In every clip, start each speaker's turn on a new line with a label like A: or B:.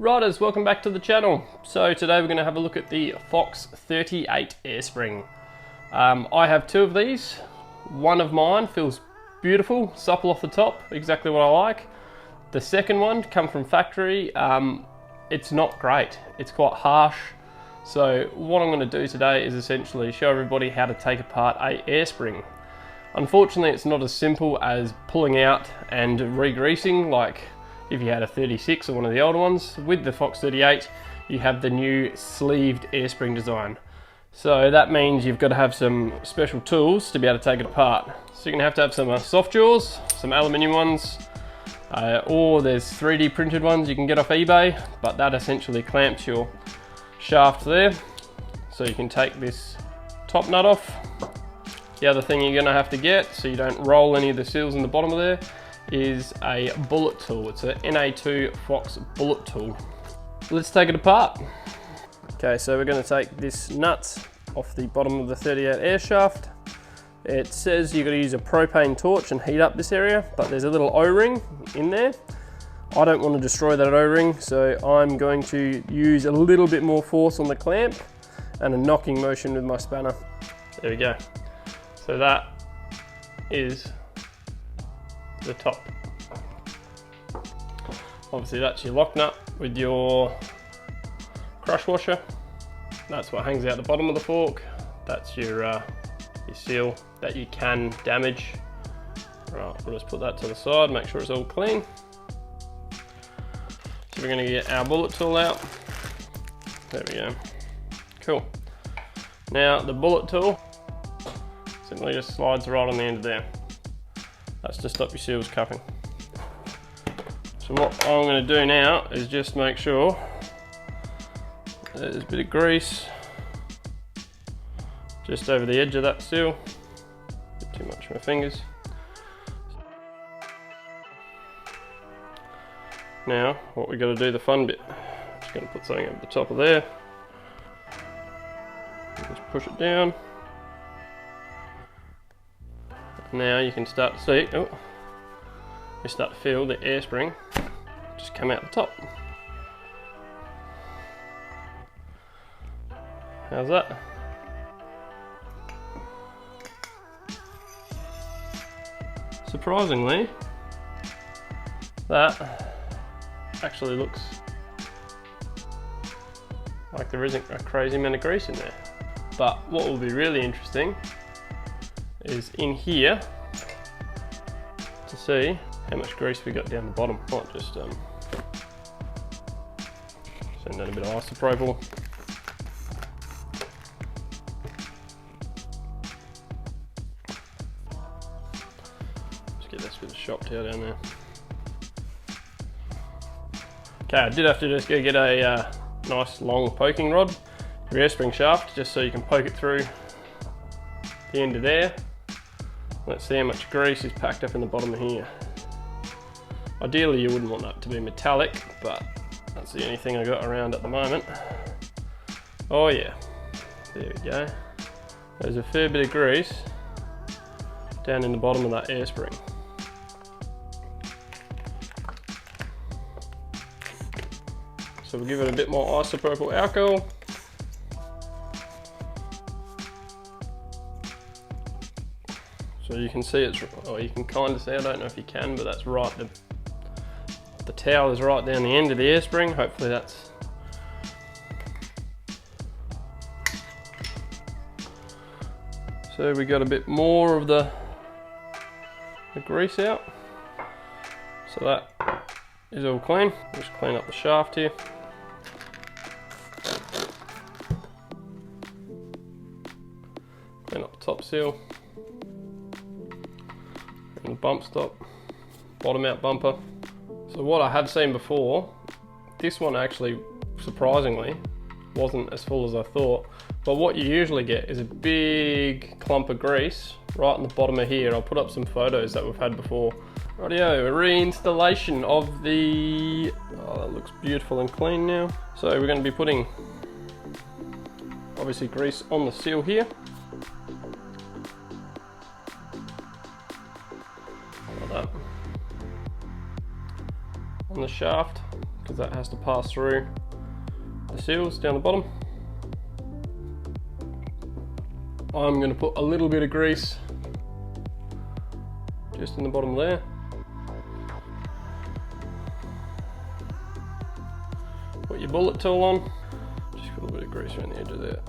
A: Riders, welcome back to the channel. So today we're going to have a look at the Fox 38 air spring. I have two of these. One of mine feels beautiful, supple off the top, exactly what I like. The second one, come from factory, it's not great. It's quite harsh. So what I'm going to do today is essentially show everybody how to take apart a air spring. Unfortunately, it's not as simple as pulling out and re-greasing like if you had a 36 or one of the older ones. With the Fox 38, you have the new sleeved air spring design. So that means you've got to have some special tools to be able to take it apart. So you're going to have some soft jaws, some aluminium ones, or there's 3D printed ones you can get off eBay, but that essentially clamps your shaft there. So you can take this top nut off. The other thing you're going to have to get, so you don't roll any of the seals in the bottom of there, is a bullet tool. It's a NA2 Fox bullet tool. Let's take it apart. Okay, so we're going to take this nut off the bottom of the 38 air shaft. It says you've got to use a propane torch and heat up this area, but there's a little O-ring in there. I don't want to destroy that O-ring, so I'm going to use a little bit more force on the clamp and a knocking motion with my spanner. There we go. So that is the top. Obviously that's your lock nut with your crush washer. That's what hangs out the bottom of the fork. That's your seal that you can damage. Right, we'll just put that to the side, make sure it's all clean. So we're going to get our bullet tool out. There we go. Cool. Now the bullet tool simply just slides right on the end of there. That's to stop your seals cupping. So what I'm going to do now is just make sure there's a bit of grease just over the edge of that seal. A bit too much for my fingers. Now what we got to do, the fun bit. Just going to put something over the top of there. Just push it down. Now you can start to see, you start to feel the air spring just come out the top. How's that? Surprisingly, that actually looks like there isn't a crazy amount of grease in there. But what will be really interesting is in here to see how much grease we got down the bottom. Might just send down a bit of isopropyl. Just get this bit of shop towel down there. Okay, I did have to just go get a nice long poking rod for your air spring shaft, just so you can poke it through the end of there. Let's see how much grease is packed up in the bottom of here. Ideally you wouldn't want that to be metallic, but that's the only thing I got around at the moment. Oh yeah, there we go. There's a fair bit of grease down in the bottom of that air spring. So we'll give it a bit more isopropyl alcohol. So you can see or you can kind of see, I don't know if you can, but that's right, the towel is right down the end of the air spring. Hopefully that's, so we got a bit more of the grease out. So that is all clean. Just clean up the shaft here. Clean up the top seal. And the bump stop, bottom out bumper. So what I have seen before, this one actually surprisingly wasn't as full as I thought, but what you usually get is a big clump of grease right in the bottom of here. I'll put up some photos that we've had before. Rightio, a reinstallation of the, oh, that looks beautiful and clean now. So we're going to be putting obviously grease on the seal here. On the shaft, because that has to pass through the seals down the bottom. I'm going to put a little bit of grease just in the bottom there. Put your bullet tool on, just put a bit of grease around the edge of there.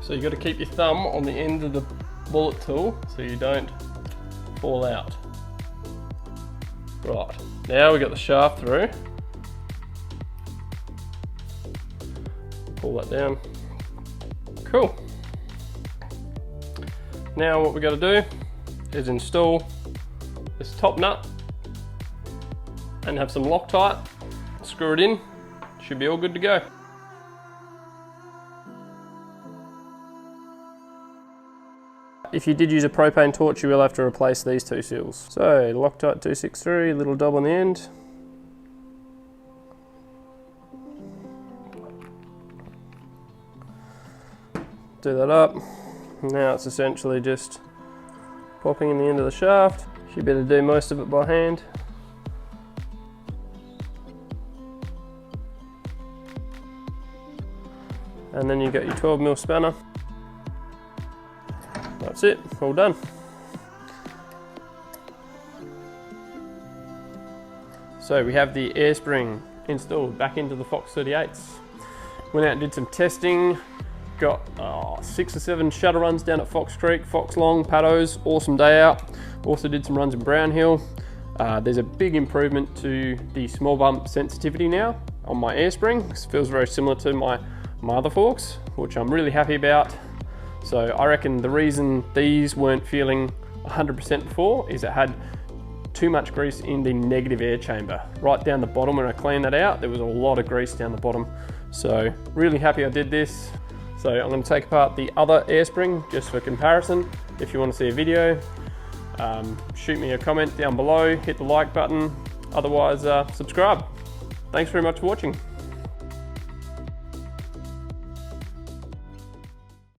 A: So you've got to keep your thumb on the end of the bullet tool so you don't fall out. Right, now we've got the shaft through. Pull that down. Cool. Now what we've got to do is install this top nut and have some Loctite. Screw it in. Should be all good to go. If you did use a propane torch, you will have to replace these two seals. So Loctite 263, little dub on the end. Do that up. Now it's essentially just popping in the end of the shaft. Should be able to do most of it by hand. And then you've got your 12mm spanner. That's it, all done. So we have the air spring installed back into the Fox 38s. Went out and did some testing, got 6 or 7 shuttle runs down at Fox Creek, Fox Long, Paddo's, awesome day out. Also did some runs in Brown Hill. There's a big improvement to the small bump sensitivity now on my air spring. It feels very similar to my other forks, which I'm really happy about. So I reckon the reason these weren't feeling 100% before is it had too much grease in the negative air chamber. Right down the bottom when I cleaned that out, there was a lot of grease down the bottom. So really happy I did this. So I'm going to take apart the other air spring just for comparison. If you want to see a video, shoot me a comment down below, hit the like button. Otherwise, subscribe. Thanks very much for watching.